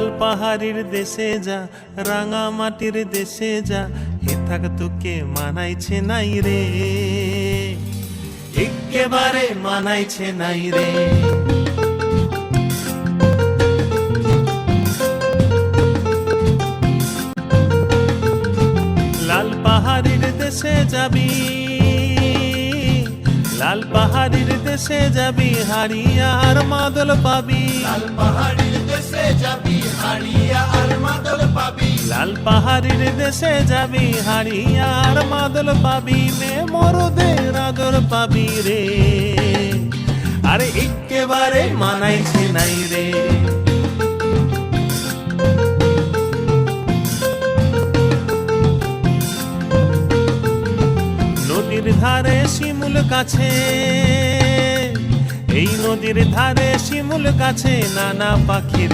লাল পাহাড়ির দেশে যা, রাঙা মাটির দেশে যা, হে থাক তোকে মানাইছে নাই রে, একেবারে মানাইছে নাই রে। লাল পাহাড়ির দেশে যাবি, লাল পাহাড়ির দেশে যাবি, হারিয়া আর মাদল পাবি। লাল পাহাড়ির দেশে যাবি, হারিয়া আর মাদল পাবি। লাল পাহাড়ির দেশে যাবি, হারিয়া আর মাদল পাবি, মে মরদের আদর পাবি রে, আরে একেবারে মানাইছে নাই রে। নদীর ধারে শিমুল কাছে, এই নদীর ধারে শিমুল কাছে, নানা পাখির